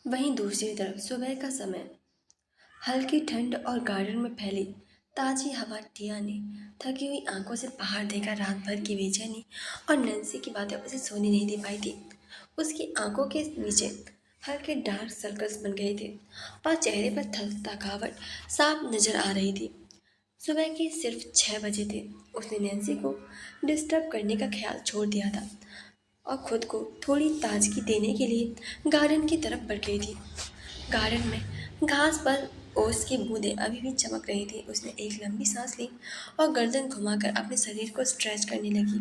वहीं दूसरी तरफ सुबह का समय, हल्की ठंड और गार्डन में फैली ताजी हवा। टिया ने थकी हुई आंखों से पहाड़ देखा। रात भर की बेचैनी और नैन्सी की बातें उसे सोने नहीं दे पाई थी। उसकी आंखों के नीचे हल्के डार्क सर्कल्स बन गए थे और चेहरे पर थकावट साफ नजर आ रही थी। सुबह के सिर्फ 6 बजे थे। उसने नैन्सी को डिस्टर्ब करने का ख्याल छोड़ दिया था और खुद को थोड़ी ताजगी देने के लिए गार्डन की तरफ बढ़ गई थी। गार्डन में घास पर ओस की बूंदें अभी भी चमक रही थी। उसने एक लंबी सांस ली और गर्दन घुमाकर अपने शरीर को स्ट्रेच करने लगी।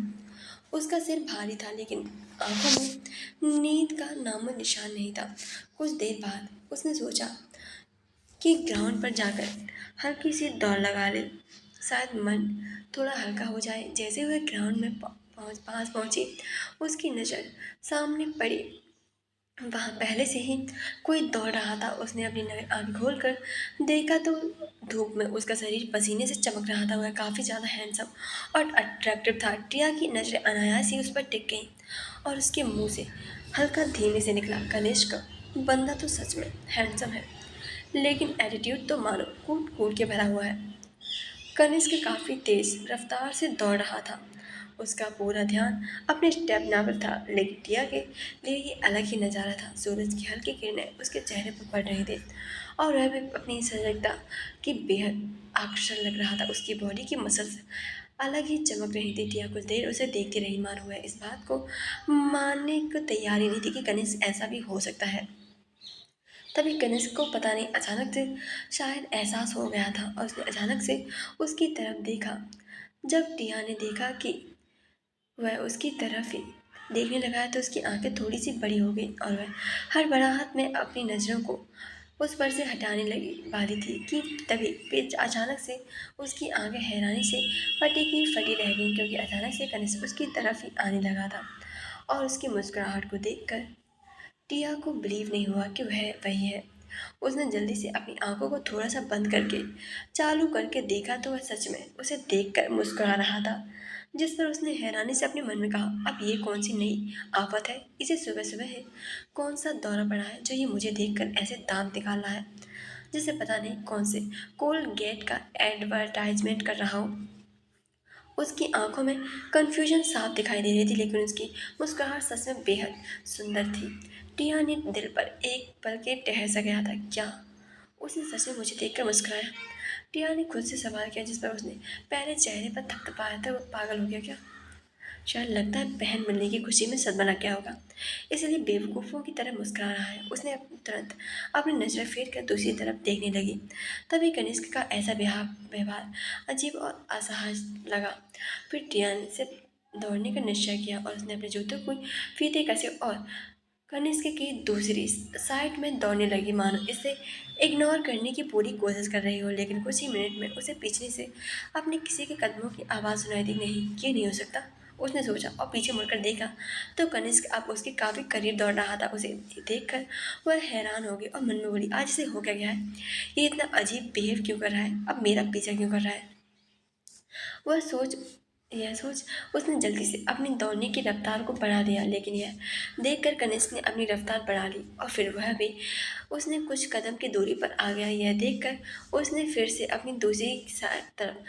उसका सिर भारी था लेकिन आंखों में नींद का नामो निशान नहीं था। कुछ देर बाद उसने सोचा कि ग्राउंड पर जाकर हल्की सी दौड़ लगा ले, शायद मन थोड़ा हल्का हो जाए। जैसे वह ग्राउंड में पास पहुंची, उसकी नज़र सामने पड़ी। वहाँ पहले से ही कोई दौड़ रहा था। उसने अपनी आँख खोल कर देखा तो धूप में उसका शरीर पसीने से चमक रहा था। वह काफ़ी ज़्यादा हैंडसम और अट्रैक्टिव था। टिया की नज़रें अनायास ही उस पर टिक गईं और उसके मुंह से हल्का धीमे से निकला, कनिष्क, बंदा तो सच में हैंडसम है, लेकिन एटीट्यूड तो मानो कूट कूट के भरा हुआ है। कनिष्क काफ़ी तेज रफ्तार से दौड़ रहा था। उसका पूरा ध्यान अपने स्टेमिना पर था, लेकिन टिया के लिए ये अलग ही नज़ारा था। सूरज की हल्की किरणें उसके चेहरे पर पड़ रही थी और वह भी अपनी सजगता की बेहद आकर्षण लग रहा था। उसकी बॉडी की मसल्स अलग ही चमक रही थी। टिया कुछ देर उसे देखती रही, मानो वह इस बात को मानने को तैयार ही नहीं थी कि कनिष्क ऐसा भी हो सकता है। तभी कनिष्क को पता नहीं अचानक से शायद एहसास हो गया था और उसने अचानक से उसकी तरफ देखा। जब टिया ने देखा कि वह उसकी तरफ ही देखने लगा है तो उसकी आंखें थोड़ी सी बड़ी हो गई और वह हड़बड़ाहट में अपनी नज़रों को उस पर से हटाने लगी वाली थी कि तभी फिर अचानक से उसकी आंखें हैरानी से फटी की फटी रह गईं, क्योंकि अचानक से कनिष्क उसकी तरफ ही आने लगा था और उसकी मुस्कुराहट को देखकर टिया को बिलीव नहीं हुआ कि वह वही है। उसने जल्दी से अपनी आंखों को थोड़ा सा बंद करके चालू करके देखा तो वह सच में उसे देखकर मुस्कुरा रहा था, जिस पर उसने हैरानी से अपने मन में कहा, अब ये कौन सी नई आफत है? इसे सुबह सुबह है कौन सा दौरा पड़ा है जो ये मुझे देखकर ऐसे दांत निकाल रहा है, जिसे पता नहीं कौन से कोलगेट का एडवर्टाइजमेंट कर रहा हूँ। उसकी आंखों में कंफ्यूजन साफ दिखाई दे रही थी, लेकिन उसकी मुस्कुराहट सच में बेहद सुंदर थी। टिया ने दिल पर एक पल के ठहर सा गया था, क्या उसने सच में मुझे देखकर मुस्कुराया? टिया ने खुद से सवाल किया, जिस पर उसने पहले चेहरे पर थपथपाया था। वो पागल हो गया क्या? शायद लगता है बहन मिलने की खुशी में सदमा लग गया होगा, इसलिए बेवकूफ़ों की तरह मुस्कुरा रहा है। उसने तुरंत अपनी नज़र फेर कर दूसरी तरफ देखने लगी। तभी कनिष्क का ऐसा व्यवहार अजीब और असहज लगा। फिर टिया ने से दौड़ने का निश्चय किया और उसने अपने जूतों को फीते कसे और कनिष्क की दूसरी साइड में दौड़ने लगी, मानो इसे इग्नोर करने की पूरी कोशिश कर रही हो। लेकिन कुछ ही मिनट में उसे पीछे से अपने किसी के कदमों की आवाज़ सुनाई दी। नहीं, ये नहीं हो सकता, उसने सोचा और पीछे मुड़कर देखा तो कनिष्क अब उसके काफ़ी करीब दौड़ रहा था। उसे देखकर वह हैरान हो गई और मन में बोली, आज इसे हो क्या गया है? ये इतना अजीब बिहेव क्यों कर रहा है? अब मेरा पीछा क्यों कर रहा है? वह सोच यह सोच उसने जल्दी से अपनी दौड़ने की रफ्तार को बढ़ा दिया, लेकिन यह देखकर कनिष्क ने अपनी रफ्तार बढ़ा ली और फिर वह भी उसने कुछ कदम की दूरी पर आ गया। यह देखकर उसने फिर से अपनी दूसरी तरफ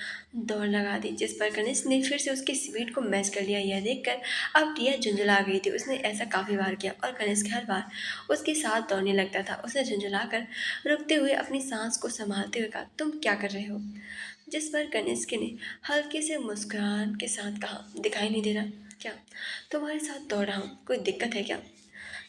दौड़ लगा दी, जिस पर कनिष्क ने फिर से उसकी स्पीड को मैच कर लिया। यह देखकर अब टिया झुंझुला गई थी। उसने ऐसा काफ़ी बार किया और कनिष्क हर बार उसके साथ दौड़ने लगता था। उसने झुंझुलाकर रुकते हुए अपनी सांस को संभालते हुए कहा, तुम क्या कर रहे हो? जिस पर कनिष्क ने हल्के से मुस्कान के साथ कहा, दिखाई नहीं दे रहा क्या? तुम्हारे साथ दौड़ रहा हूँ, कोई दिक्कत है क्या?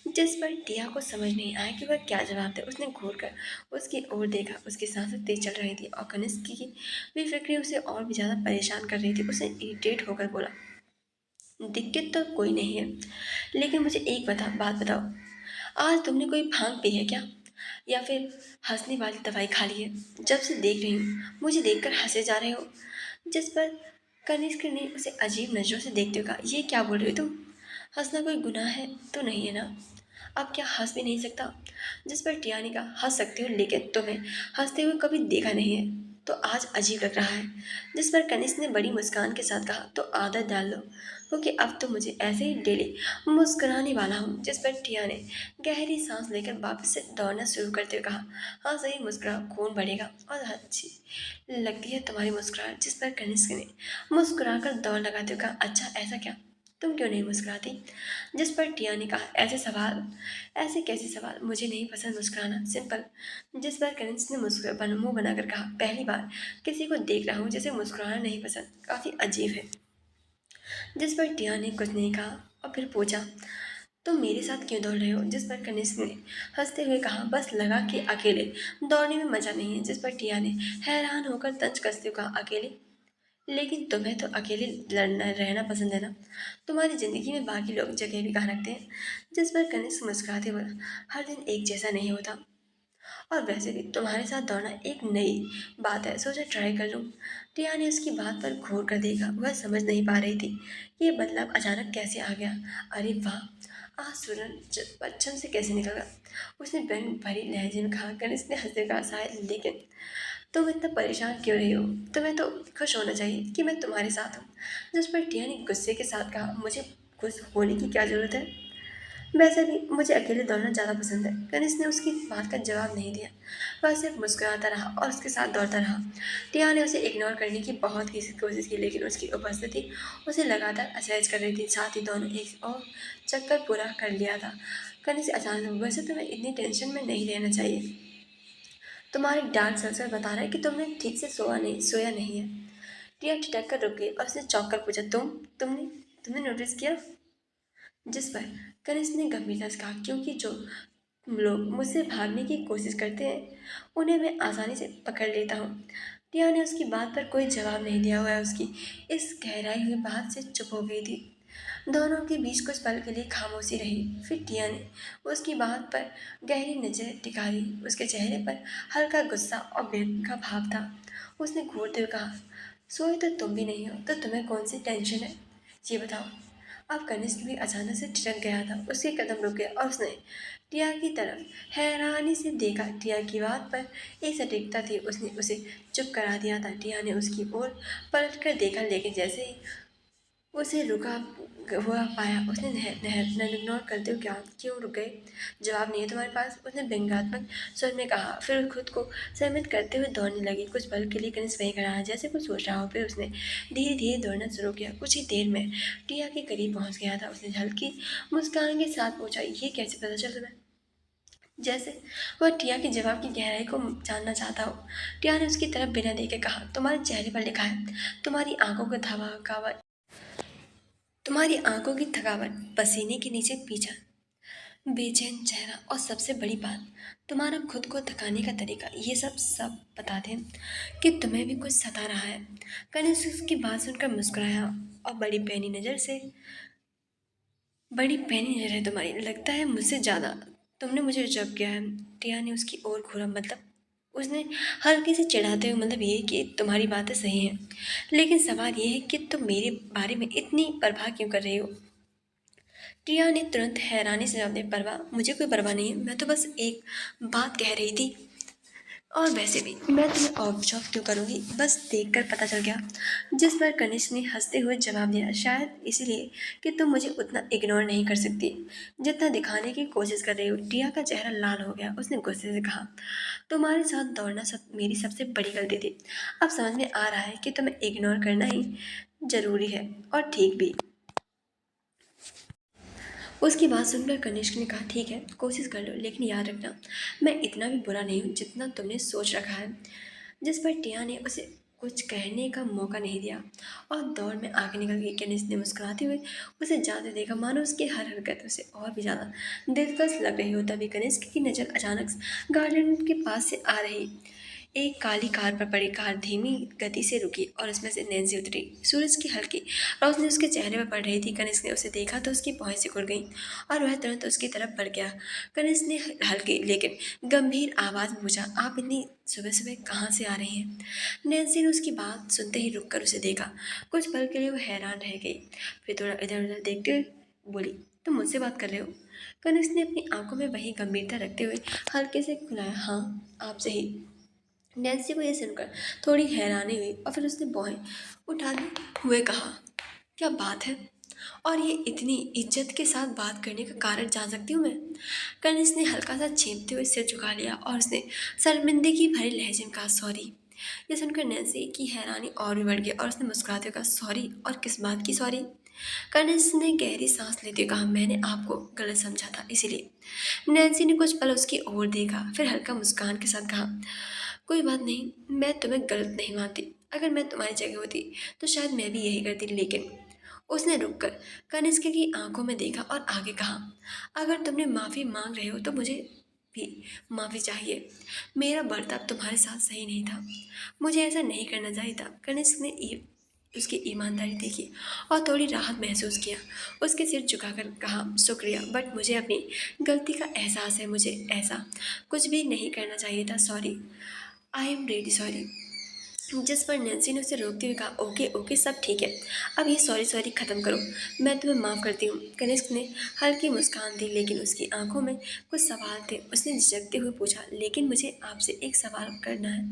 जिस पर टिया को समझ नहीं आया कि वह क्या जवाब दे। उसने घूर कर उसकी ओर देखा। उसकी सांसें तेज चल रही थी और कनिष्क की बेफिक्री उसे और भी ज़्यादा परेशान कर रही थी। उसने इरिटेट होकर बोला, दिक्कत तो कोई नहीं है, लेकिन मुझे एक बात बताओ, आज तुमने कोई भांग पी है क्या, या फिर हंसने वाली दवाई खा ली है? जब से देख रही हूँ मुझे देखकर हंसे जा रहे हो। जिस पर कनिष्क ने उसे अजीब नज़रों से देखते हुए कहा, ये क्या बोल रही हो तुम? हंसना कोई गुनाह है तो नहीं है ना? अब क्या हंस भी नहीं सकता? जिस पर टिया ने कहा, हंस सकती हो, लेकिन तुम्हें हंसते हुए कभी देखा नहीं है। तो आज अजीब लग रहा है। जिस पर कनिष्क ने बड़ी मुस्कान के साथ कहा, तो आदत डाल लो, क्योंकि अब तो मुझे ऐसे ही डेली मुस्कुराने वाला हूँ। जिस पर टिया ने गहरी सांस लेकर वापस से दौड़ना शुरू करते हुए कहा, हाँ सही मुस्कुराओ, खून बढ़ेगा और अच्छी लगती है तुम्हारी मुस्कुराहट। जिस पर कनिष्क ने मुस्कुराकर दौड़ लगाते हुए कहा, अच्छा ऐसा क्या, तुम क्यों नहीं मुस्कुराती? जिस पर टिया ने कहा, ऐसे सवाल, ऐसे कैसे सवाल, मुझे नहीं पसंद मुस्कुराना, सिंपल। जिस पर कनिष्क ने मुंह बनाकर कहा, पहली बार किसी को देख रहा हूँ जिसे मुस्कुराना नहीं पसंद, काफी अजीब है। जिस पर टिया ने कुछ नहीं कहा और फिर पूछा, तुम मेरे साथ क्यों दौड़ रहे हो? जिस पर कनिष्क ने हंसते हुए कहा, बस लगा कि अकेले दौड़ने में मजा नहीं है। जिस पर टिया ने हैरान होकर तंज कसते हुए कहा, अकेले? लेकिन तुम्हें तो अकेले लड़ना रहना पसंद है ना? तुम्हारी जिंदगी में बाकी लोग जगह भी कहाँ रखते हैं? जिस पर कनिष्क मुस्कुराते बोला, हर दिन एक जैसा नहीं होता, और वैसे भी तुम्हारे साथ दौड़ना एक नई बात है, सोचा ट्राई कर लूँ। टिया ने उसकी बात पर घूर कर देखा, वह समझ नहीं पा रही थी कि ये बदलाव अचानक कैसे आ गया। अरे वाह, आज सूरज पश्चिम से कैसे निकला? उसने व्यंग भरी लहजे में कहा। कनिष्क ने हंसते कहा, शायद, लेकिन तुम इतना परेशान क्यों रही हो? तुम्हें तो खुश होना चाहिए कि मैं तुम्हारे साथ हूँ। जिस पर टिया ने गुस्से के साथ कहा, मुझे खुश होने की क्या जरूरत है? वैसे भी मुझे अकेले दौड़ना ज़्यादा पसंद है। कनिष्क ने उसकी बात का जवाब नहीं दिया, वह सिर्फ मुस्कुराता रहा और उसके साथ दौड़ता रहा। टिया ने उसे इग्नोर करने की बहुत की कोशिश की, लेकिन उसकी उपस्थिति उसे लगातार असहज कर रही थी। साथ ही दोनों एक और चक्कर पूरा कर लिया था। कनिष्क अचानक, वैसे तुम्हें इतनी टेंशन में नहीं रहना चाहिए, तुम्हारी डार्क सर्कल बता रहा है कि तुमने ठीक से सोया नहीं है। टिया ठिठक कर रुक गई और उसने चौंक कर पूछा, तुमने तुमने नोटिस किया? जिस पर कनिष्क ने गंभीरता से कहा, क्योंकि जो लोग मुझसे भागने की कोशिश करते हैं उन्हें मैं आसानी से पकड़ लेता हूँ। टिया ने उसकी बात पर कोई जवाब नहीं दिया हुआ, उसकी इस गहराई हुई बात से चुप हो गई थी। दोनों के बीच कुछ पल के लिए खामोशी रही। फिर टिया ने उसकी बात पर गहरी नजर टिका दी। उसके चेहरे पर हल्का गुस्सा और व्यंग का भाव था। उसने घूरते हुए कहा, सोए तो तुम भी नहीं हो, तो तुम्हें कौन सी टेंशन है, ये बताओ? अब कनिष्क भी अचानक से ठिठक गया था। उसके कदम रुक गए और उसने टिया की तरफ हैरानी से देखा। टिया की बात पर एक सटीकता थी, उसने उसे चुप करा दिया था। टिया ने उसकी ओर पलट कर देखा, लेकिन जैसे ही उसे रुका हुआ पाया, उसने इग्नोर करते हुए, क्या, क्यों रुक गए? जवाब नहीं है तुम्हारे पास? उसने व्यंग्यात्मक स्वर में कहा, फिर खुद को संयमित करते हुए दौड़ने लगी। कुछ पल के लिए कनिष्क वहीं खड़ा रहा, जैसे कुछ सोच रहा हो। फिर उसने धीरे धीरे दौड़ना शुरू किया। कुछ ही देर में टिया के करीब पहुंच गया था। उसने हल्की मुस्कान के साथ पूछा, ये कैसे पता चल तुम्हें? जैसे वह टिया के जवाब की गहराई को जानना चाहता हो। टिया ने उसकी तरफ बिना देखे कहा, तुम्हारे चेहरे पर लिखा है, तुम्हारी आंखों का थकावट, तुम्हारी आंखों की थकावट, पसीने के नीचे पीछा, बेचैन चेहरा, और सबसे बड़ी बात, तुम्हारा खुद को थकाने का तरीका, ये सब सब बताते हैं कि तुम्हें भी कुछ सता रहा है। कनिष्क उसकी बात सुनकर मुस्कुराया और बड़ी पैनी नजर है तुम्हारी, लगता है मुझसे ज्यादा तुमने मुझे जब किया है। टिया ने उसकी ओर घूरा, मतलब? उसने हल्के से चिढ़ाते हुए, मतलब ये कि तुम्हारी बातें सही हैं, लेकिन सवाल ये है कि तुम मेरे बारे में इतनी परवाह क्यों कर रही हो? टिया ने तुरंत हैरानी से जवाब दिया, परवाह? मुझे कोई परवाह नहीं है, मैं तो बस एक बात कह रही थी, और वैसे भी मैं तुम्हें ऑब्जर्व क्यों करूंगी, बस देखकर पता चल गया। जिस पर कनिष्क ने हंसते हुए जवाब दिया, शायद इसीलिए कि तुम मुझे उतना इग्नोर नहीं कर सकती जितना दिखाने की कोशिश कर रही हो। टिया का चेहरा लाल हो गया। उसने गुस्से से कहा, तुम्हारे साथ दौड़ना मेरी सबसे बड़ी गलती थी। अब समझ में आ रहा है कि तुम्हें इग्नोर करना ही जरूरी है, और ठीक भी। उसकी बात सुनकर कनिष्क ने कहा, ठीक है, कोशिश कर लो, लेकिन याद रखना, मैं इतना भी बुरा नहीं हूँ जितना तुमने सोच रखा है। जिस पर टिया ने उसे कुछ कहने का मौका नहीं दिया और दौड़ में आगे निकल गई। कनिष्क ने मुस्कुराते हुए उसे जाते देखा, मानो उसकी हर हरकत उसे और भी ज्यादा दिलकश लग रही हो। तभी कनिष्क की नज़र अचानक गार्डन के पास से आ रही एक काली कार पर पड़ी। कार धीमी गति से रुकी और उसमें से नैन्सी उतरी। सूरज की हल्की रोशनी उसके चेहरे पर पड़ रही थी। कनिष्क ने उसे देखा तो उसकी भौहें सिकुड़ गईं और वह तुरंत उसकी तरफ बढ़ गया। कनिष्क ने हल्की लेकिन गंभीर आवाज में पूछा, आप इतनी सुबह सुबह कहाँ से आ रही हैं? नैन्सी ने उसकी बात सुनते ही रुक कर उसे देखा। कुछ पल के लिए वो हैरान रह गई, फिर थोड़ा इधर उधर देखते हुए बोली, तुम मुझसे बात कर रहे हो? कनिष्क ने अपनी आंखों में वही गंभीरता रखते हुए हल्के से खुलाया, हाँ, आपसे ही। नैन्सी को यह सुनकर थोड़ी हैरानी हुई और फिर उसने भौहें उठाते हुए कहा, क्या बात है? और ये इतनी इज्जत के साथ बात करने का कारण जान सकती हूँ मैं? कनिष्क ने हल्का सा छींपते हुए सिर झुका लिया और उसने शर्मिंदगी भरे लहजे में कहा, सॉरी। यह सुनकर नैन्सी की हैरानी और भी बढ़ गई और उसने मुस्कुराते हुए कहा, सॉरी? और किस बात की सॉरी? कनिष्क ने गहरी सांस लेते हुए कहा, मैंने आपको गलत समझा था इसीलिए। नैन्सी ने कुछ पल उसकी ओर देखा, फिर हल्का मुस्कान के साथ कहा, कोई बात नहीं, मैं तुम्हें गलत नहीं मानती। अगर मैं तुम्हारी जगह होती तो शायद मैं भी यही करती, लेकिन उसने रुककर कनिष्क की आंखों में देखा और आगे कहा, अगर तुमने माफ़ी मांग रहे हो तो मुझे भी माफ़ी चाहिए। मेरा बर्ताव तुम्हारे साथ सही नहीं था, मुझे ऐसा नहीं करना चाहिए था। कनिष्क ने उसकी ईमानदारी देखी और थोड़ी राहत महसूस किया। उसके सिर झुकाकर कहा, शुक्रिया, बट मुझे अपनी गलती का एहसास है, मुझे ऐसा कुछ भी नहीं करना चाहिए था। Sorry, I am really sorry. जिस पर नैन्सी ने उसे रोकते हुए कहा, ओके ओके, सब ठीक है, अब ये सॉरी सॉरी ख़त्म करो, मैं तुम्हें माफ़ करती हूँ। कनिष्क ने हल्की मुस्कान दी, लेकिन उसकी आंखों में कुछ सवाल थे। उसने झिझकते हुए पूछा, लेकिन मुझे आपसे एक सवाल करना है,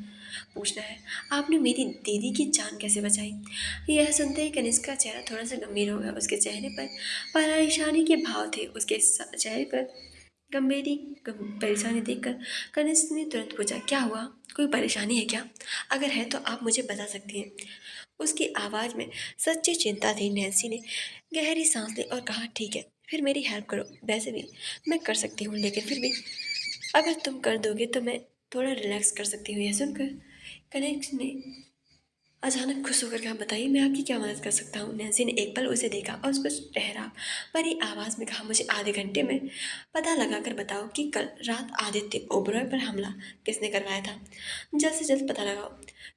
पूछना है, आपने मेरी दीदी की जान कैसे बचाई? यह सुनते ही कनिष्क का चेहरा थोड़ा सा गंभीर हो गया। उसके चेहरे पर परेशानी के भाव थे। उसके चेहरे पर गंभीरी परेशानी देखकर कनिष्क ने तुरंत पूछा, क्या हुआ? कोई परेशानी है क्या? अगर है तो आप मुझे बता सकती हैं। उसकी आवाज़ में सच्ची चिंता थी। नैन्सी ने गहरी सांस ली और कहा, ठीक है, फिर मेरी हेल्प करो। वैसे भी मैं कर सकती हूँ, लेकिन फिर भी अगर तुम कर दोगे तो मैं थोड़ा रिलैक्स कर सकती हूँ। यह सुनकर कनिष्क ने अचानक खुश होकर कहा, बताइए, मैं आपकी क्या मदद कर सकता हूँ? नैन्सी ने एक पल उसे देखा और उसको ठहरा भरी आवाज़ में कहा, मुझे आधे घंटे में पता लगाकर बताओ कि कल रात आदित्य ओबरॉय पर हमला किसने करवाया था। जल्द से जल्द पता लगाओ।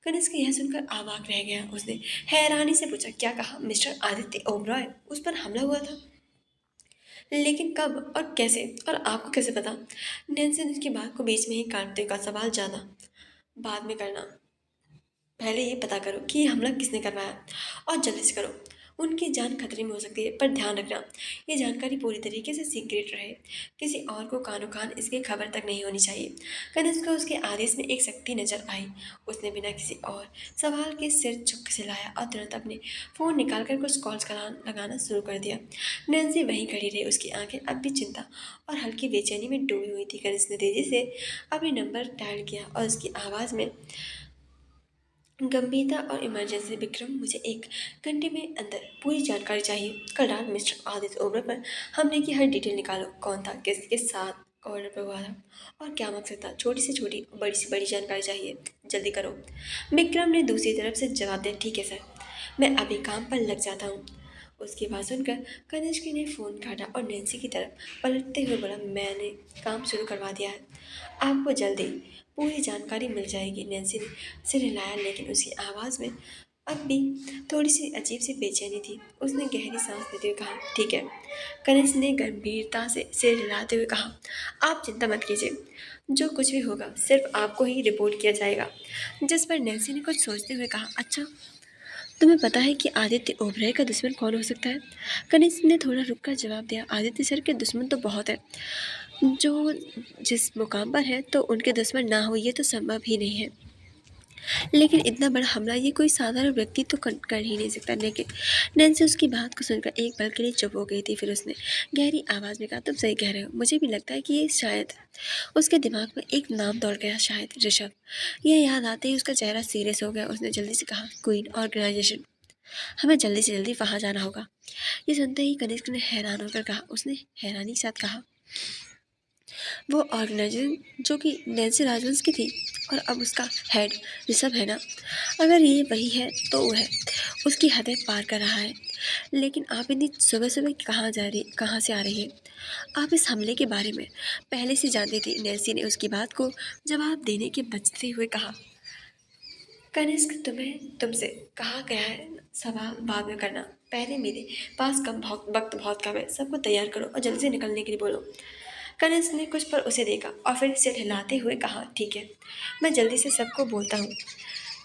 कनिष्क यह सुनकर अवाक रह गया। उसने हैरानी से पूछा, क्या कहा? मिस्टर आदित्य ओबरॉय, उस पर हमला हुआ था? लेकिन कब और कैसे, और आपको कैसे पता? नैन्सी ने उसकी बात को बीच में ही काटते का, सवाल ज़्यादा बाद में करना, पहले ये पता करो कि ये हमला किसने करवाया, और जल्दी से करो। उनकी जान खतरे में हो सकती है, पर ध्यान रखना ये जानकारी पूरी तरीके से सीक्रेट रहे। किसी और को कानो कान इसकी खबर तक नहीं होनी चाहिए। कनिष्क को उसके आदेश में एक शक्ति नजर आई। उसने बिना किसी और सवाल के सिर झुक से लाया और तुरंत अपने फ़ोन निकालकर कुछ कॉल्स लगाना शुरू कर दिया। नैन्सी वहीं खड़ी रही। उसकी आंखें अब भी चिंता और हल्की बेचैनी में डूबी हुई थी। कनिष्क ने तेजी से अपने नंबर डायल किया और उसकी आवाज़ में गंभीरता और इमरजेंसी, विक्रम, मुझे 1 घंटे में अंदर पूरी जानकारी चाहिए। कल रात मिस्टर आदित्य ओबरा पर हमले की हर डिटेल निकालो। कौन था, किसके साथ ऑर्डर पर हुआ था, और क्या मकसद था? छोटी से छोटी, बड़ी से बड़ी जानकारी चाहिए, जल्दी करो। विक्रम ने दूसरी तरफ से जवाब दिया, ठीक है सर, मैं अभी काम पर लग जाता हूँ। उसकी बात सुनकर कनिष्क ने फ़ोन काटा और नैन्सी की तरफ पलटते हुए बोला, मैंने काम शुरू करवा दिया है, आपको जल्दी पूरी जानकारी मिल जाएगी। नैन्सी ने सिर हिलाया, लेकिन उसकी आवाज़ में अब भी थोड़ी सी अजीब सी बेचैनी थी। उसने गहरी सांस लेते हुए कहा, ठीक है। कनिष्क ने गंभीरता से सिर हिलाते हुए कहा, आप चिंता मत कीजिए, जो कुछ भी होगा सिर्फ आपको ही रिपोर्ट किया जाएगा। जिस पर नैन्सी ने कुछ सोचते हुए कहा, अच्छा, तुम्हें पता है कि आदित्य ओबराय का दुश्मन कौन हो सकता है? कनिष्क ने थोड़ा रुक कर जवाब दिया, आदित्य सर के दुश्मन तो बहुत है, जो जिस मुकाम पर है तो उनके दुश्मन ना हो ये तो संभव ही नहीं है। लेकिन इतना बड़ा हमला ये कोई साधारण व्यक्ति तो कर ही नहीं सकता। लेकिन नैन्सी उसकी बात को सुनकर एक पल के लिए चुप हो गई थी। फिर उसने गहरी आवाज़ में कहा, तुम सही कह रहे हो, मुझे भी लगता है कि ये शायद। उसके दिमाग में एक नाम दौड़ गया, शायद ऋषभ। यह याद आते ही उसका चेहरा सीरियस हो गया। उसने जल्दी से कहा, क्वीन ऑर्गेनाइजेशन, हमें जल्दी से जल्दी वहाँ जाना होगा। ये सुनते ही कनिष्क ने हैरान होकर कहा, उसने हैरानी के साथ कहा, वो ऑर्गेनाइजेशन जो कि नैन्सी राजवंश की थी और अब उसका हेड ऋषभ है ना? अगर ये वही है तो वो है, उसकी हदें पार कर रहा है। लेकिन आप इतनी सुबह सुबह कहाँ से आ रही है? आप इस हमले के बारे में पहले से जानती थी? नैन्सी ने उसकी बात को जवाब देने के बचते हुए कहा, कनिष्क, तुमसे कहा गया है सवाल बाद में करना, पहले मेरे पास वक्त बहुत कम है। सबको तैयार करो और जल्दी से निकलने के लिए बोलो। कनिष्क ने कुछ पर उसे देखा और फिर सिर हिलाते हुए कहा, ठीक है, मैं जल्दी से सबको बोलता हूँ।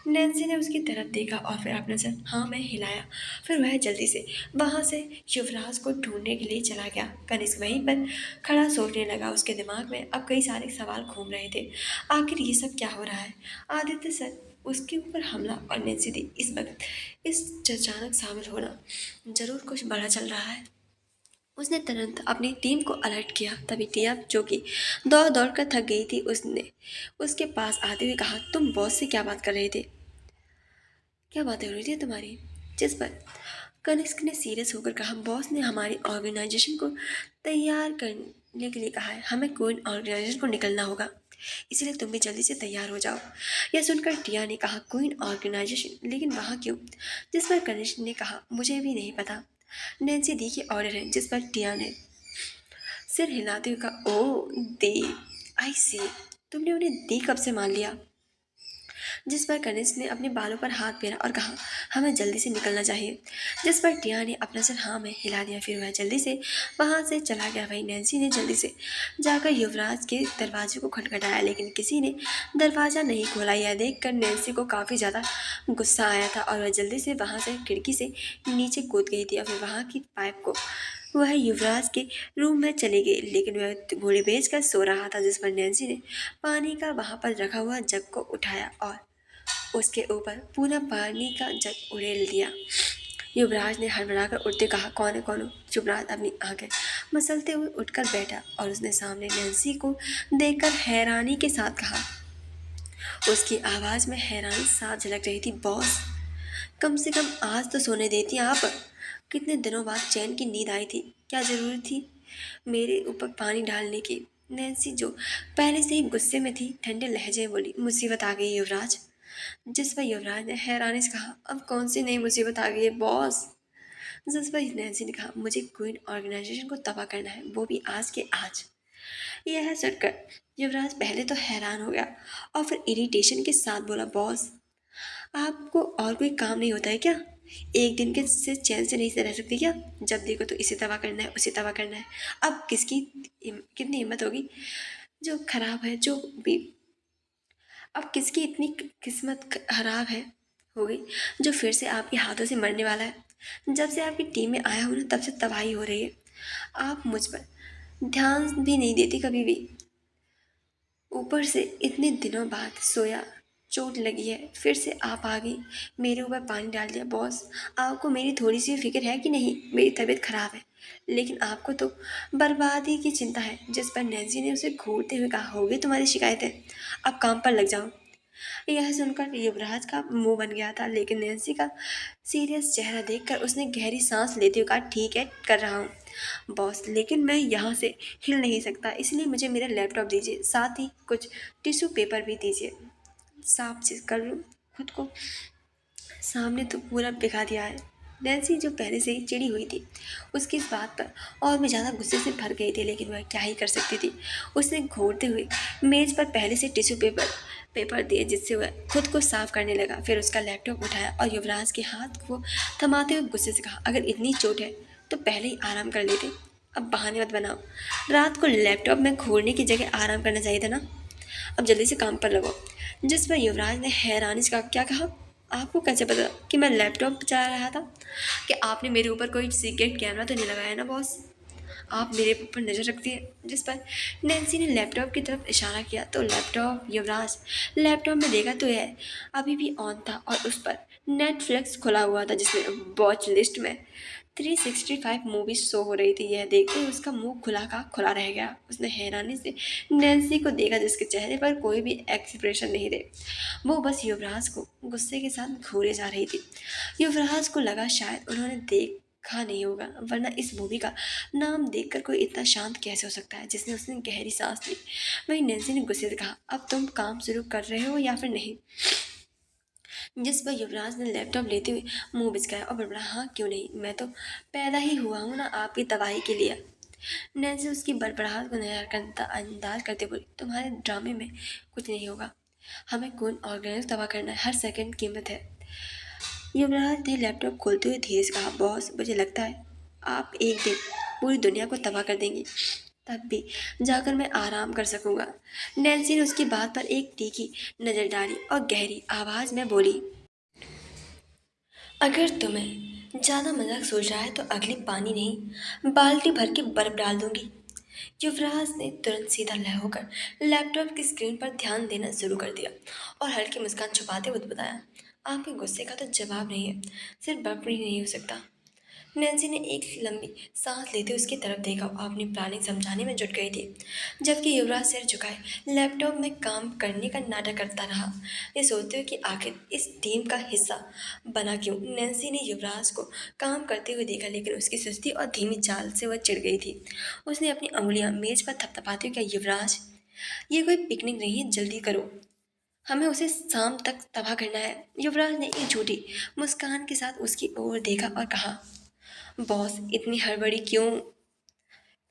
नैन्सी ने उसकी तरफ देखा और फिर अपना सर हाँ में हिलाया। फिर वह जल्दी से वहां से युवराज को ढूंढने के लिए चला गया। कनिष्क वहीं पर खड़ा सोचने लगा। उसके दिमाग में अब कई सारे सवाल घूम रहे थे। आखिर ये सब क्या हो रहा है? आदित्य सर उसके ऊपर हमला और नैन्सी थी इस वक्त इस अचानक शामिल होना, जरूर कुछ बड़ा चल रहा है। उसने तुरंत अपनी टीम को अलर्ट किया। तभी टिया जो कि दौड़ दौड़ कर थक गई थी, उसने उसके पास आते हुए कहा, तुम बॉस से क्या बात कर रहे थे? क्या बातें हो रही थी तुम्हारी? जिस पर कनिष्क ने सीरियस होकर कहा, बॉस ने हमारी ऑर्गेनाइजेशन को तैयार करने के लिए कहा है। हमें कोई ऑर्गेनाइजेशन को निकलना होगा, इसलिए तुम भी जल्दी से तैयार हो जाओ। यह सुनकर टिया ने कहा, क्वीन ऑर्गेनाइजेशन, लेकिन वहाँ क्यों? जिस पर कनिष्क ने कहा, मुझे भी नहीं पता। नैन्सी दी के ऑर्डर है। जिस पर टिया ने सिर हिलाते हुए कहा, ओ दी, आई सी, तुमने उन्हें दी कब से मान लिया? जिस पर कनिष्क ने अपने बालों पर हाथ फेरा और कहा, हमें जल्दी से निकलना चाहिए। जिस पर टिया ने अपना सिर हाँ में हिला दिया। फिर वह जल्दी से वहां से चला गया। वही नैन्सी ने जल्दी से जाकर युवराज के दरवाजे को खटखटाया, लेकिन किसी ने दरवाजा नहीं खोला। यह देखकर नैन्सी को काफी ज्यादा गुस्सा आया था और वह जल्दी से वहां से खिड़की से नीचे कूद गई थी और फिर वहां की पाइप को वह युवराज के रूम में चली गई, लेकिन वह घोड़े बेचकर सो रहा था। जिस पर नैन्सी ने पानी का वहां पर रखा हुआ जग को उठाया और उसके ऊपर पूरा पानी का जग उड़ेल दिया। युवराज ने हड़बड़ाकर उठते कहा, कौन है कौन हो? युवराज अपनी आंखें मसलते हुए उठकर बैठा और उसने सामने नैन्सी को देखकर हैरानी के साथ कहा। उसकी आवाज में हैरानी साफ झलक रही थी, बॉस, कम से कम आज तो सोने देती आप। कितने दिनों बाद चैन की नींद आई थी। क्या जरूरत थी मेरे ऊपर पानी डालने की? नैन्सी जो पहले से ही गुस्से में थी, ठंडे लहजे में बोली, मुसीबत आ गई युवराज। जिस पर युवराज ने हैरानी से कहा, अब कौन सी नई मुसीबत आ गई है बॉस? जिस पर नैन्सी ने कहा, मुझे क्वीन ऑर्गेनाइजेशन को तबाह करना है, वो भी आज के आज। यह सुनकर युवराज पहले तो हैरान हो गया और फिर इरिटेशन के साथ बोला, बॉस, आपको और कोई काम नहीं होता है क्या? एक दिन के से चैन से नहीं से रह सकती क्या? जब देखो तो इसे तबाह करना है, उसे तबाह करना है। अब किसकी कितनी हिम्मत होगी? जो खराब है, जो भी, अब किसकी इतनी किस्मत खराब है हो गई जो फिर से आपके हाथों से मरने वाला है। जब से आपकी टीम में आया हूं ना, तब से तबाही हो रही है। आप मुझ पर ध्यान भी नहीं देती कभी भी। ऊपर से इतने दिनों बाद सोया, चोट लगी है, फिर से आप आ गई, मेरे ऊपर पानी डाल दिया। बॉस, आपको मेरी थोड़ी सी फिक्र है कि नहीं? मेरी तबीयत खराब है, लेकिन आपको तो बर्बादी की चिंता है। जिस पर नैन्सी ने उसे घूरते हुए कहा, हो गई तुम्हारी शिकायतें, अब काम पर लग जाओ। यह सुनकर युवराज का मुंह बन गया था, लेकिन नैन्सी का सीरियस चेहरा देखकर उसने गहरी सांस लेते हुए कहा, ठीक है, कर रहा हूँ बॉस, लेकिन मैं यहाँ से हिल नहीं सकता, इसलिए मुझे मेरा लैपटॉप दीजिए, साथ ही कुछ टिश्यू पेपर भी दीजिए। साफ चीज कर लूँ खुद को, सामने तो पूरा बिखा दिया है। नैन्सी जो पहले से ही चिड़ी हुई थी, उसकी इस बात पर और भी ज़्यादा गुस्से से भर गई थी, लेकिन वह क्या ही कर सकती थी। उसने घूरते हुए मेज पर पहले से टिश्यू पेपर पेपर दिए, जिससे वह खुद को साफ करने लगा। फिर उसका लैपटॉप उठाया और युवराज के हाथ को थमाते हुए गुस्से से कहा, अगर इतनी चोट है तो पहले ही आराम कर लेते, अब बहाने मत बनाओ। रात को लैपटॉप में घूरने की जगह आराम करना चाहिए था ना। अब जल्दी से काम पर लगो। जिस पर युवराज ने हैरानी से कहा, क्या कहा? आपको कैसे पता कि मैं लैपटॉप चला रहा था? कि आपने मेरे ऊपर कोई सीक्रेट कैमरा तो नहीं लगाया ना बॉस? आप मेरे ऊपर नज़र रखती है। जिस पर नैन्सी ने लैपटॉप की तरफ इशारा किया तो लैपटॉप युवराज लैपटॉप में देखा तो यह अभी भी ऑन था और उस पर नेटफ्लिक्स खुला हुआ था, जिसमें वॉच लिस्ट में 365 मूवीज शो हो रही थी। यह देखते ही उसका मुंह खुला का खुला रह गया। उसने हैरानी से नैन्सी को देखा, जिसके चेहरे पर कोई भी एक्सप्रेशन नहीं थे। वो बस युवराज को गुस्से के साथ घूरे जा रही थी। युवराज को लगा शायद उन्होंने देखा नहीं होगा, वरना इस मूवी का नाम देखकर कोई इतना शांत कैसे हो सकता है। जिसने उसने गहरी सांस ली। वही नैन्सी ने गुस्से से कहा, अब तुम काम शुरू कर रहे हो या फिर नहीं? जिस पर युवराज ने लैपटॉप लेते हुए मुंह बिचकाया और बड़बड़ा, हाँ क्यों नहीं, मैं तो पैदा ही हुआ हूँ ना आपकी तबाही के लिए। नैन्सी उसकी बड़बड़ाहट को नजरअंदाज करते बोली, तुम्हारे ड्रामे में कुछ नहीं होगा, हमें कौन ऑर्गेनाइज तबाह करना है, हर सेकंड कीमत है। युवराज ने लैपटॉप खोलते हुए धीरे से कहा, बॉस, मुझे लगता है आप एक दिन पूरी दुनिया को तबाह कर देंगी। तब भी जाकर मैं आराम कर सकूंगा। नैन्सी ने उसकी बात पर एक तीखी नजर डाली और गहरी आवाज में बोली, अगर तुम्हें ज्यादा मजाक सोच रहा है तो अगली पानी नहीं बाल्टी भर के बर्फ डाल दूंगी। युवराज ने तुरंत सीधा लय होकर लैपटॉप की स्क्रीन पर ध्यान देना शुरू कर दिया और हल्की मुस्कान छुपाते हुए बताया, आपके गुस्से का तो जवाब नहीं है, सिर्फ बर्फ ही नहीं हो सकता। नैन्सी ने एक लंबी सांस लेते उसकी तरफ देखा और अपनी प्लानिंग समझाने में जुट गई थी, जबकि युवराज सिर झुकाए लैपटॉप में काम करने का नाटक करता रहा, ये सोचते हुए कि आखिर इस टीम का हिस्सा बना क्यों। नैन्सी ने युवराज को काम करते हुए देखा, लेकिन उसकी सुस्ती और धीमी चाल से वह चिढ़ गई थी। उसने अपनी उंगलियां मेज पर थपथपाते हुए कहा, युवराज, ये कोई पिकनिक नहीं है, जल्दी करो, हमें उसे शाम तक तबाह करना है। युवराज ने एक झूठी मुस्कान के साथ उसकी ओर देखा और कहा, बॉस, इतनी हड़बड़ी क्यों?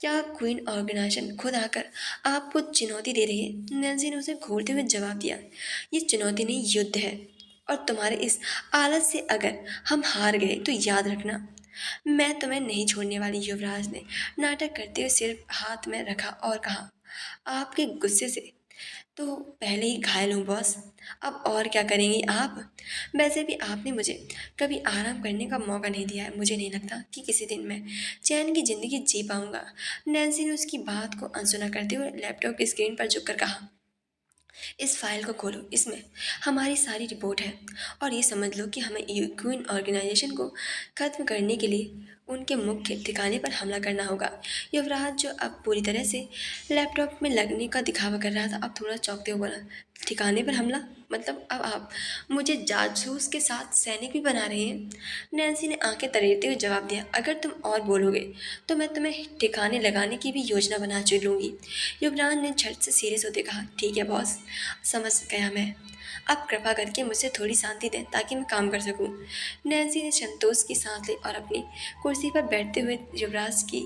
क्या क्वीन ऑर्गेनाइजेशन खुद आकर आपको चुनौती दे रही है? नैन्सी ने उसे घूरते हुए जवाब दिया, ये चुनौती नहीं, युद्ध है। और तुम्हारे इस आलस से अगर हम हार गए तो याद रखना, मैं तुम्हें नहीं छोड़ने वाली। युवराज ने नाटक करते हुए सिर हाथ में रखा और कहा, आपके गुस्से से तो पहले ही घायल हूँ बॉस, अब और क्या करेंगी आप? वैसे भी आपने मुझे कभी आराम करने का मौका नहीं दिया है, मुझे नहीं लगता कि किसी दिन मैं चैन की ज़िंदगी जी पाऊंगा। नैन्सी ने उसकी बात को अनसुना करते हुए लैपटॉप की स्क्रीन पर झुककर कहा, इस फाइल को खोलो, इसमें हमारी सारी रिपोर्ट है और ये समझ लो कि हमें क्वीन ऑर्गेनाइजेशन को खत्म करने के लिए उनके मुख्य ठिकाने पर हमला करना होगा। युवराज, जो अब पूरी तरह से लैपटॉप में लगने का दिखावा कर रहा था, अब थोड़ा चौंकते हुए बोला, ठिकाने पर हमला? मतलब अब आप मुझे जासूस के साथ सैनिक भी बना रहे हैं? नैन्सी ने आंखें तरेरते हुए जवाब दिया, अगर तुम और बोलोगे तो मैं तुम्हें ठिकाने लगाने की भी योजना बना चलूंगी। युवराज ने झट से सीरियस होते कहा, ठीक है बॉस, समझ गया मैं, अब कृपा करके मुझे थोड़ी शांति दें ताकि मैं काम कर सकूं। नैन्सी ने संतोष की सांस ली और अपनी कुर्सी पर बैठते हुए युवराज की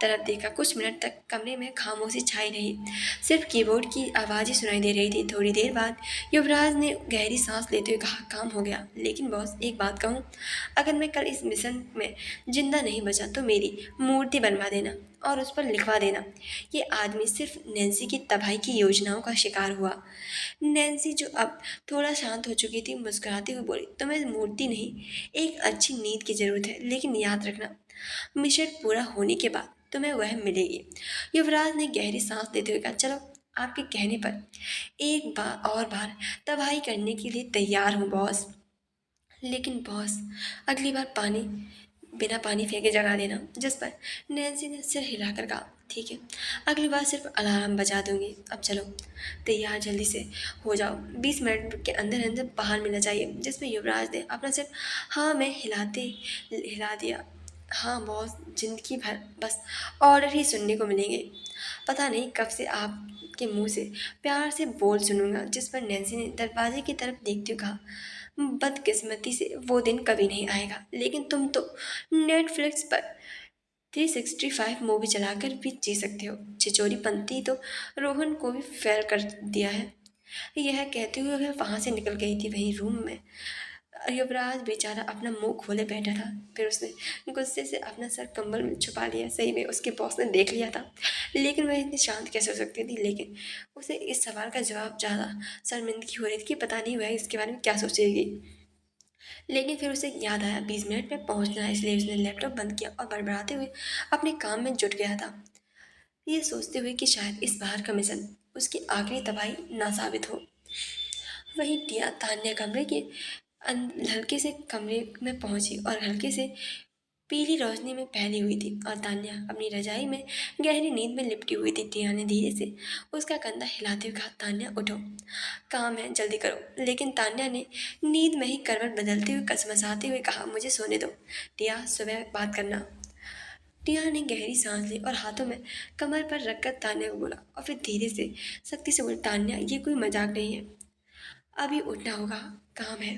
तरफ देखा। कुछ मिनट तक कमरे में खामोशी छाई रही, सिर्फ कीबोर्ड की आवाज़ ही सुनाई दे रही थी। थोड़ी देर बाद युवराज ने गहरी सांस लेते हुए कहा, काम हो गया, लेकिन बॉस एक बात कहूँ, अगर मैं कल इस मिशन में जिंदा नहीं बचा तो मेरी मूर्ति बनवा देना और उस पर लिखवा देना, ये आदमी सिर्फ नैन्सी की तबाही की योजनाओं का शिकार हुआ। नैन्सी, जो अब थोड़ा शांत हो चुकी थी, मुस्कुराती हुई बोली, तुम्हें मूर्ति नहीं, एक अच्छी नींद की जरूरत है, लेकिन याद रखना, मिशन पूरा होने के बाद तुम्हें वह मिलेगी। युवराज ने गहरी सांस लेते हुए कहा, चलो, आपके कहने पर एक बार और बार तबाही करने के लिए तैयार हूँ बॉस, लेकिन बॉस, अगली बार बिना पानी फेंके जगा देना। जिस पर नैन्सी ने सिर हिलाकर कहा, ठीक है, अगली बार सिर्फ अलार्म बजा दूंगी। अब चलो, तैयार जल्दी से हो जाओ, 20 मिनट के अंदर अंदर बाहर मिलना चाहिए। जिसमें युवराज ने अपना सिर हाँ में हिला दिया। हाँ बॉस, जिंदगी भर बस ऑर्डर ही सुनने को मिलेंगे, पता नहीं कब से आपके मुंह से प्यार से बोल सुनूंगा। जिस पर नैन्सी ने दरवाजे की तरफ देखते हुए कहा, बदकिस्मती से वो दिन कभी नहीं आएगा, लेकिन तुम तो नेटफ्लिक्स पर 365 मूवी चलाकर भी जी सकते हो। छिचोरी पंथी तो रोहन को भी फेल कर दिया है। यह कहते हुए वह वहां से निकल गई थी। वहीं रूम में युवराज बेचारा अपना मुंह खोले बैठा था। फिर उसने गुस्से से अपना सर कंबल में छुपा लिया। सही में उसके बॉस ने देख लिया था, लेकिन वह इतनी शांत कैसे हो सकती थी? लेकिन उसे इस सवाल का जवाब ज़्यादा शर्मिंदगी हो रही थी कि पता नहीं वह इसके बारे में क्या सोचेगी। लेकिन फिर उसे याद आया, 20 मिनट में पहुंचना है, इसलिए उसने लैपटॉप बंद किया और बड़बड़ाते हुए अपने काम में जुट गया था, ये सोचते हुए कि शायद इस बार का मिशन उसकी आखिरी तबाही ना साबित हो। वहीं टिया तान्या कमरे के हल्के से कमरे में पहुंची और हल्के से पीली रोशनी में फैली हुई थी और तान्या अपनी रजाई में गहरी नींद में लिपटी हुई थी। टिया ने धीरे से उसका कंधा हिलाते हुए कहा, तान्या उठो, काम है, जल्दी करो। लेकिन तान्या ने नींद में ही करवट बदलते हुए कसमसाते हुए कहा, मुझे सोने दो टिया, सुबह बात करना। टिया ने गहरी सांस ली और हाथों में कमर पर रखकर तान्या को बोला और फिर धीरे से सख्ती से बोली, तान्या, ये कोई मजाक नहीं है, अभी उठना होगा, काम है,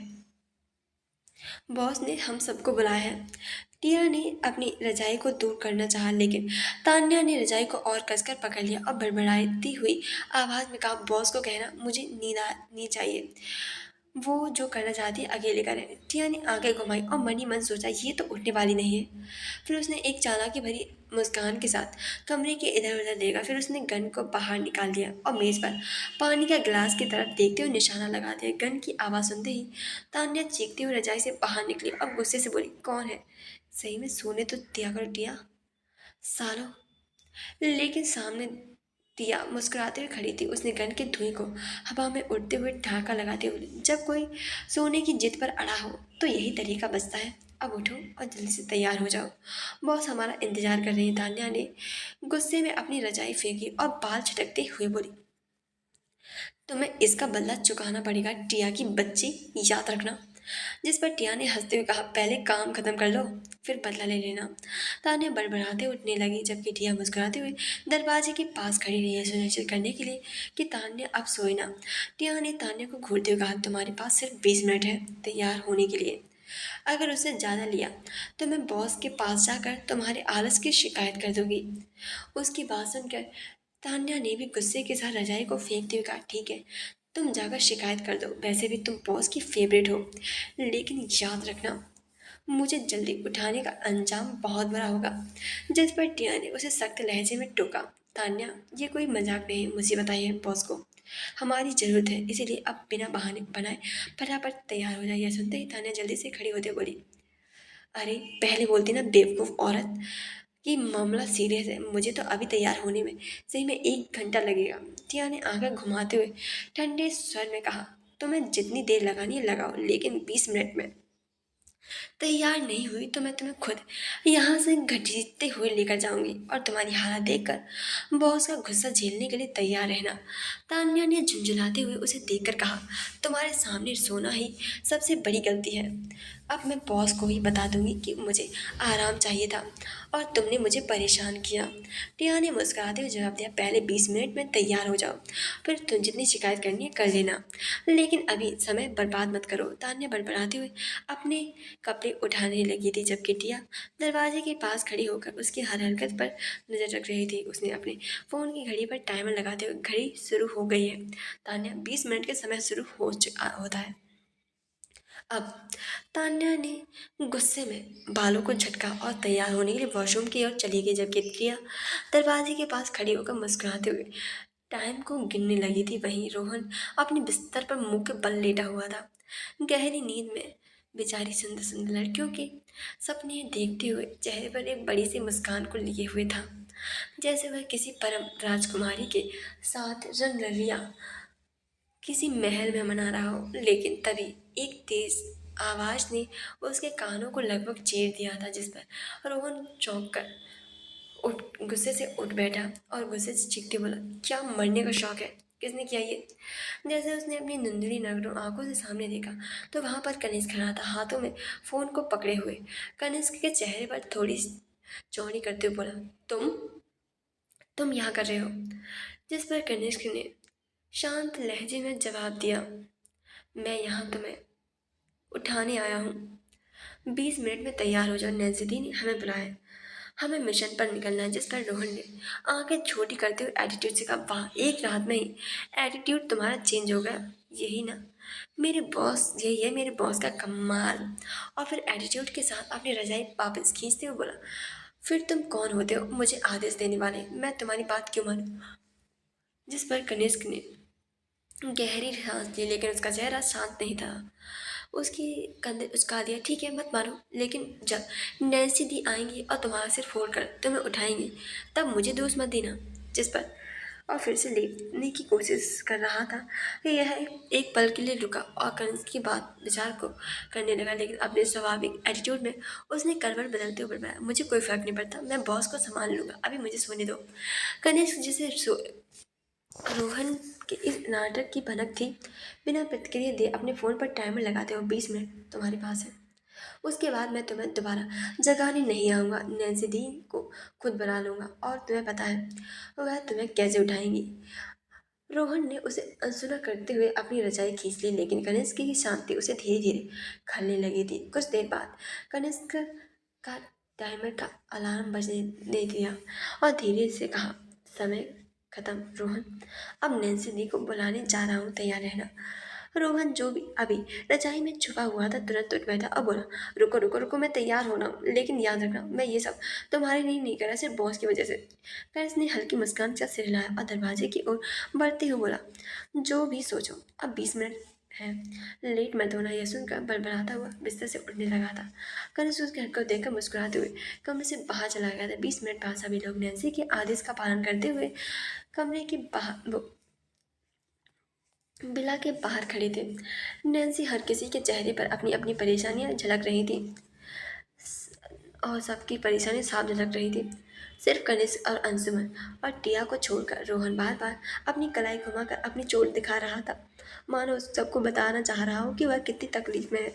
बॉस ने हम सबको बुलाया है। टिया ने अपनी रजाई को दूर करना चाहा, लेकिन तान्या ने रजाई को और कसकर पकड़ लिया और बड़बड़ाती हुई आवाज में कहा, बॉस को कहना मुझे नींद चाहिए, वो जो करना चाहती है अकेले करें। टिया ने आंखें घुमाई और मन ही मन सोचा, ये तो उठने वाली नहीं है। फिर उसने एक चालाकी भरी मुस्कान के साथ कमरे के इधर उधर देखा, फिर उसने गन को बाहर निकाल दिया और मेज पर पानी का गिलास की तरफ देखते हुए निशाना लगा दिया। गन की आवाज़ सुनते ही तान्या चीखती हुई रजाई से बाहर निकली और गुस्से से बोली, कौन है? सही में सोने तो दिया करो टिया, सालो। लेकिन सामने टिया मुस्कुराते हुए खड़ी थी। उसने गन के धुएं को हवा में उड़ते हुए ठहाका लगाते हुए बोली, जब कोई सोने की जिद पर अड़ा हो तो यही तरीका बचता है। अब उठो और जल्दी से तैयार हो जाओ, बॉस हमारा इंतजार कर रही है। तान्या ने गुस्से में अपनी रजाई फेंकी और बाल छिटकते हुए बोली, तुम्हें इसका बदला चुकाना पड़ेगा टिया की बच्ची, याद रखना। जिस पर टिया ने हंसते हुए कहा, पहले काम खत्म कर लो, फिर बदला ले लेना। तान्या बड़बड़ाते उठने लगी, जबकि टिया मुस्कुराते हुए दरवाजे के पास खड़ी रही है, सुनिश्चित करने के लिए कि तान्या अब सोए ना। टिया ने तान्या को घूरते हुए कहा, तुम्हारे पास सिर्फ 20 मिनट है तैयार होने के लिए। अगर उससे ज़्यादा लिया तो मैं बॉस के पास जाकर तुम्हारे आलस की शिकायत कर दूंगी। उसकी बात सुनकर तान्या ने भी गुस्से के साथ रजाई को फेंकते हुए कहा, ठीक है, तुम जाकर शिकायत कर दो, वैसे भी तुम बॉस की फेवरेट हो। लेकिन याद रखना, मुझे जल्दी उठाने का अंजाम बहुत बुरा होगा। जिस पर टिया ने उसे सख्त लहजे में टोका, तान्या ये कोई मजाक नहीं, मुझे बताइए बॉस को हमारी जरूरत है, इसीलिए अब बिना बहाने बनाए फटाफट तैयार हो जाइए। सुनते ही तान्या जल्दी से खड़ी होते बोली, अरे पहले बोलती ना बेवकूफ़ औरत कि मामला सीरियस है, मुझे तो अभी तैयार होने में सही में 1 घंटा लगेगा। टिया ने आंखें घुमाते हुए ठंडे स्वर में कहा, तुम्हें जितनी देर लगानी है लगाओ, लेकिन 20 मिनट में तैयार नहीं हुई तो मैं तुम्हें खुद यहाँ से घसीटते हुए लेकर जाऊंगी और तुम्हारी हालत देखकर बॉस का गुस्सा झेलने के लिए तैयार रहना। तान्या ने झुंझुलाते हुए उसे देखकर कहा, तुम्हारे सामने सोना ही सबसे बड़ी गलती है। अब मैं बॉस को ही बता दूंगी कि मुझे आराम चाहिए था और तुमने मुझे परेशान किया। टिया ने मुस्कुराते हुए जवाब दिया, पहले 20 मिनट में तैयार हो जाओ, फिर तुम जितनी शिकायत करनी है कर लेना, लेकिन अभी समय बर्बाद मत करो। तान्या बड़बड़ाते हुए अपने कपड़े उठाने लगी थी, जबकि टिया दरवाजे के पास खड़ी होकर उसकी हर हरकत पर नजर रख रही थी। उसने अपने फ़ोन की घड़ी पर टाइमर लगाते हुए, घड़ी शुरू हो गई है तान्या, 20 मिनट के समय शुरू हो चुका होता है अब। तान्या ने गुस्से में बालों को झटका और तैयार होने के लिए वॉशरूम की ओर चली गई, जबकि प्रिया दरवाजे के पास खड़ी होकर मुस्कुराते हुए टाइम को गिनने लगी थी। वहीं रोहन अपने बिस्तर पर मुंह के बल लेटा हुआ था, गहरी नींद में। बेचारी सुंदर सुंदर लड़कियों के सपने देखते हुए चेहरे पर एक बड़ी सी मुस्कान को लिए हुए था, जैसे वह किसी परम राजकुमारी के साथ रंगरलिया किसी महल में मना रहा हो। लेकिन तभी एक तेज आवाज ने उसके कानों को लगभग चीर दिया था, जिस पर रोहन चौंक कर उठ गुस्से से उठ बैठा और गुस्से से चीखते बोला, क्या मरने का शौक है? किसने किया ये? जैसे उसने अपनी धुंधली नगरों आंखों से सामने देखा तो वहां पर कनिष्क खड़ा था, हाथों में फोन को पकड़े हुए। कनिष्क के चेहरे पर थोड़ी चौड़ी करते हुए बोला, तुम यहाँ कर रहे हो? जिस पर कनिष्क ने शांत लहजे में जवाब दिया, मैं यहाँ तुम्हें उठाने आया हूँ, 20 मिनट में तैयार हो जाओ, नैन्सी ने हमें बुलाया है, हमें मिशन पर निकलना है। जिस पर रोहन ने आंखें छोटी करते हुए एटीट्यूड से कहा, वाह, एक रात में ही एटीट्यूड तुम्हारा चेंज हो गया, यही ना मेरे बॉस, यही है मेरे बॉस का कमाल। और फिर एटीट्यूड के साथ अपनी रजाई वापस खींचते हुए बोला, फिर तुम कौन होते हो मुझे आदेश देने वाले? मैं तुम्हारी बात क्यों मानूं? जिस पर कनिष्क ने गहरी सांस ली, लेकिन उसका चेहरा शांत नहीं था। उसकी कंधे उचका दिया, ठीक है मत मारो, लेकिन जब नैन्सी दी आएंगी और तुम्हारा सिर फोड़ कर तुम्हें उठाएंगी तब मुझे दोष मत देना। जिस पर और फिर से लेटने की कोशिश कर रहा था कि यह एक पल के लिए रुका और कनिष्क की बात विचार को करने लगा, लेकिन अपने स्वाभाविक एटीट्यूड में उसने करवट बदलते हुए बढ़ाया, मुझे कोई फर्क नहीं पड़ता, मैं बॉस को संभाल लूंगा, अभी मुझे सोने दो। कनिष्क जिसे रोहन के इस नाटक की भनक थी, बिना प्रतिक्रिया दिए अपने फ़ोन पर टाइमर लगाते हो, 20 मिनट तुम्हारे पास है, उसके बाद मैं तुम्हें दोबारा जगाने नहीं आऊँगा, नैन्सी दी को खुद बुला लूँगा और तुम्हें पता है वह तुम्हें कैसे उठाएंगी। रोहन ने उसे अनसुना करते हुए अपनी रजाई खींच ली, लेकिन कनिष्क की शांति उसे धीरे धीरे खलने लगी थी। कुछ देर बाद कनिष्क का टाइमर का अलार्म बजने दे दिया और धीरे से कहा, समय खत्म रोहन, अब नैन्सी दी को बुलाने जा रहा हूँ, तैयार रहना। रोहन जो भी अभी रजाई में छुपा हुआ था तुरंत उठ बैठा और बोला, रुको रुको रुको, मैं तैयार होना हूँ, लेकिन याद रखना मैं ये सब तुम्हारे लिए नहीं कर रहा, सिर्फ बॉस की वजह से। कनिष्क ने हल्की मुस्कान के साथ सिर हिलाया और दरवाजे की ओर बढ़ते हुए बोला, जो भी सोचो, अब 20 मिनट है, लेट मत होना। यह सुनकर बड़बड़ाता हुआ बिस्तर से उठने लगा था। कनिष्क उसकी हरकत को देखकर मुस्कुराते हुए कमरे से बाहर चला गया था। 20 मिनट बाद सभी लोग नैन्सी के आदेश का पालन करते हुए कमरे के बाहर बिला के बाहर खड़े थे। नैन्सी हर किसी के चेहरे पर अपनी अपनी परेशानियां झलक रही थी और सबकी परेशानी साफ झलक रही थी। सिर्फ कनिष्क और अंशुमन और टिया को छोड़कर रोहन बार बार अपनी कलाई घुमाकर अपनी चोट दिखा रहा था, मानो उस सबको बताना चाह रहा हो कि वह कितनी तकलीफ में है।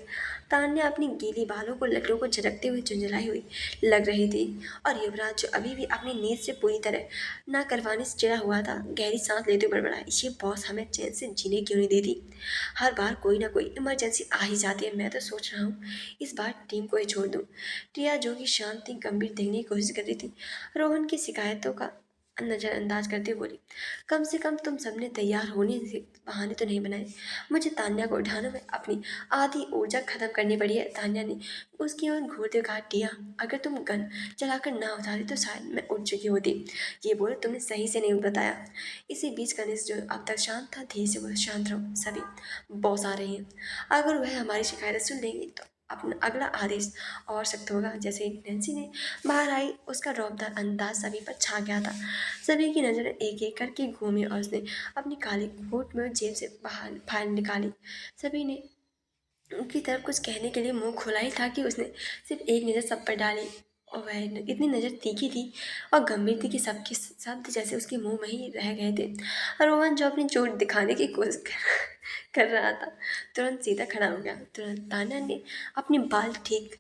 तान्या अपनी गीली बालों को लकड़ों को झटकते हुए झुंझलाई हुई लग रही थी और युवराज जो अभी भी अपनी नींद से पूरी तरह ना करवाने से चिढ़ा हुआ था, गहरी सांस लेते हुए बड़बड़ाया, ये बॉस हमें चैन से जीने क्यों नहीं देती? हर बार कोई ना कोई इमरजेंसी आ ही जाती है। मैं तो सोच रहा हूँ इस बार टीम को ही छोड़ दूँ। टिया जो कि शांति गंभीर दिखने की कोशिश कर रही थी, रोहन की शिकायतों का नजरअंदाज करते हुए बोली, कम से कम तुम सबने तैयार होने से बहाने तो नहीं बनाए। मुझे तान्या को उठाने में अपनी आधी ऊर्जा खत्म करनी पड़ी है। तान्या ने उसकी ओर घूरते हुए कहा, टिया अगर तुम गन चलाकर ना उतारी तो शायद मैं उठ चुकी होती। ये बोले तुमने सही से नहीं बताया। इसी बीच कनिष्क जो अब तक शांत था धीरे से बोला, शांत रहो सभी, बॉस आ रही हैं। अगर वह हमारी शिकायत सुन लेंगी तो अपना अगला आदेश और सख्त होगा। जैसे ही नैन्सी ने बाहर आई, उसका रौबदार अंदाज सभी पर छा गया था। सभी की नजरें एक एक करके घूमी और उसने अपनी काली कोट में जेब से बाहर फाइल निकाली। सभी ने उनकी तरफ कुछ कहने के लिए मुंह खोला ही था कि उसने सिर्फ एक नज़र सब पर डाली और वह इतनी नज़र तीखी थी और गंभीर थी कि सबके शब्द जैसे उसके मुंह में ही रह गए थे। रोहन जो अपनी चोट दिखाने की कोशिश कर रहा था, तुरंत सीधा खड़ा हो गया। तुरंत तान्या ने अपनी बाल ठीक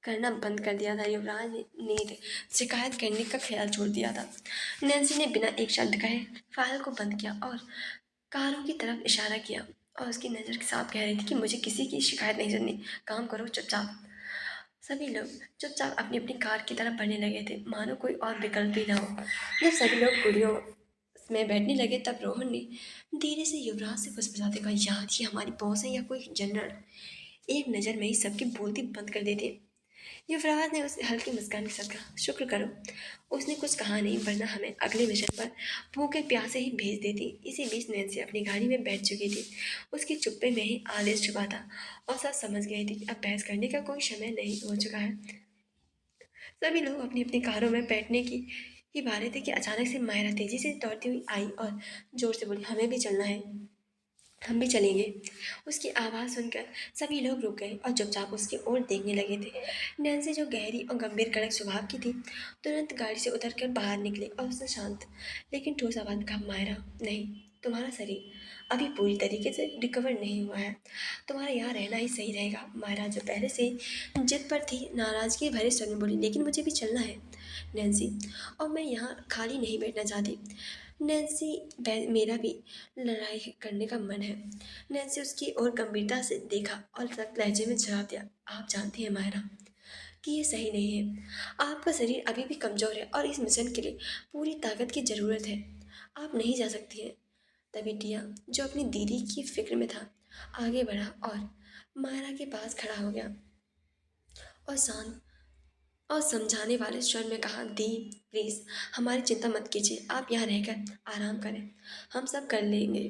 करना बंद कर दिया था। युवराज ने शिकायत करने का ख्याल छोड़ दिया था। नैन्सी ने बिना एक शब्द कहे फाइल को बंद किया और कारों की तरफ इशारा किया और उसकी नज़र साफ कह रही थी कि मुझे किसी की शिकायत नहीं सुननी, काम करो चुपचाप। सभी लोग चुपचाप अपनी अपनी कार की तरफ बढ़ने लगे थे, मानो कोई और विकल्प ही ना हो। जब सभी लोग कुड़ियों में बैठने लगे तब रोहन ने धीरे से युवराज से फुसफुसाते कहा, यार ये हमारी बॉस है या कोई जनरल? एक नज़र में ही सबकी बोलती बंद कर देते। युवराज ने उसे हल्की मुस्कान के साथ कहा, शुक्र करो उसने कुछ कहा नहीं, वरना हमें अगले मिशन पर भूखे प्यासे ही भेज देती। इसी बीच नैन्सी अपनी गाड़ी में बैठ चुकी थी। उसकी चुप्पे में ही आदेश छुपा था और सब समझ गई थी कि अब बहस करने का कोई समय नहीं हो चुका है। सभी लोग अपनी अपनी कारों में बैठने की ही बारे थे कि अचानक से मायरा तेजी से दौड़ती हुई आई और जोर से बोली, हमें भी चलना है, हम भी चलेंगे। उसकी आवाज़ सुनकर सभी लोग रुक गए और चुपचाप उसकी ओर देखने लगे थे। नैन्सी जो गहरी और गंभीर कड़क स्वभाव की थी, तुरंत गाड़ी से उतरकर बाहर निकली और उसने शांत लेकिन ठोस आवाज़ में कहा, मायरा नहीं, तुम्हारा शरीर अभी पूरी तरीके से रिकवर नहीं हुआ है, तुम्हारा यहाँ रहना ही सही रहेगा। मायरा जो पहले से ही जिद पर थी, नाराज़गी भरे स्वर में बोली, लेकिन मुझे भी चलना है नैन्सी, और मैं यहाँ खाली नहीं बैठना चाहती। नैन्सी, मेरा भी लड़ाई करने का मन है। नैन्सी उसकी ओर गंभीरता से देखा और सख्त लहजे में जवाब दिया, आप जानती हैं मायरा कि ये सही नहीं है। आपका शरीर अभी भी कमज़ोर है और इस मिशन के लिए पूरी ताकत की ज़रूरत है। आप नहीं जा सकती हैं। तभी टिया जो अपनी दीदी की फिक्र में था आगे बढ़ा और मायरा के पास खड़ा हो गया और शांत और समझाने वाले स्वर में कहा, दी प्लीज़ हमारी चिंता मत कीजिए, आप यहाँ रहकर आराम करें, हम सब कर लेंगे,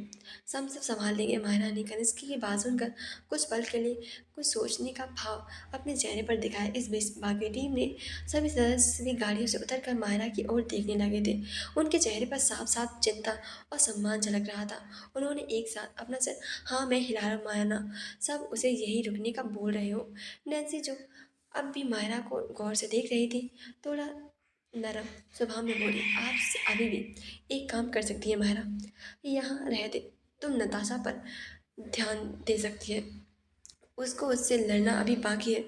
सब संभाल लेंगे। मायरा ने कनिष्क की बात सुनकर कुछ पल के लिए कुछ सोचने का भाव अपने चेहरे पर दिखाया। इस बीच बाकी टीम ने सभी सदस्य भी गाड़ियों से उतरकर मायरा की ओर देखने लगे थे। उनके चेहरे पर साफ साफ चिंता और सम्मान झलक रहा था। उन्होंने एक साथ अपना सिर हाँ मैं हिला रहा हूँ, मायरा सब उसे यही रुकने का बोल रहे हो। नैन्सी जो अब भी मायरा को गौर से देख रही थी, थोड़ा नरम स्वभाव में बोली, आप अभी भी एक काम कर सकती है मायरा, यहाँ रहते तुम नताशा पर ध्यान दे सकती है, उसको उससे लड़ना अभी बाकी है।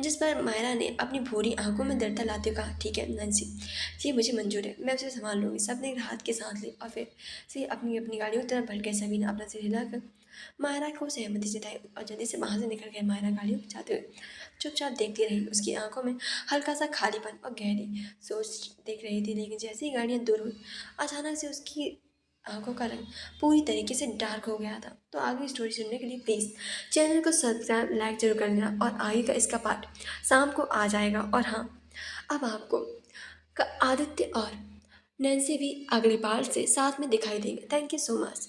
जिस पर मायरा ने अपनी भूरी आंखों में दृढ़ता लाते हुए कहा, ठीक है नैन्सी, ये मुझे मंजूर है, मैं उसे संभाल लूँगी। सबने राहत के साथ ली और फिर से अपनी अपनी गाड़ियों की तरफ बढ़ गए। सभी ने अपना सिर हिलाकर मायरा को सहमति जताई और जल्दी से वहाँ से निकल गए। मायरा गाड़ियों में जाते हुए चुपचाप देखती रही, उसकी आंखों में हल्का सा खालीपन और गहरी सोच देख रही थी। लेकिन जैसे ही गाड़ियाँ दूर हुई, अचानक से उसकी आंखों का रंग पूरी तरीके से डार्क हो गया था। तो आगे स्टोरी सुनने के लिए प्लीज़ चैनल को सब्सक्राइब लाइक जरूर कर लेना, और आगे का इसका पार्ट शाम को आ जाएगा। और हाँ, अब आपको आदित्य और नैन्सी भी अगली पार्ट से साथ में दिखाई देंगे। Thank you so much.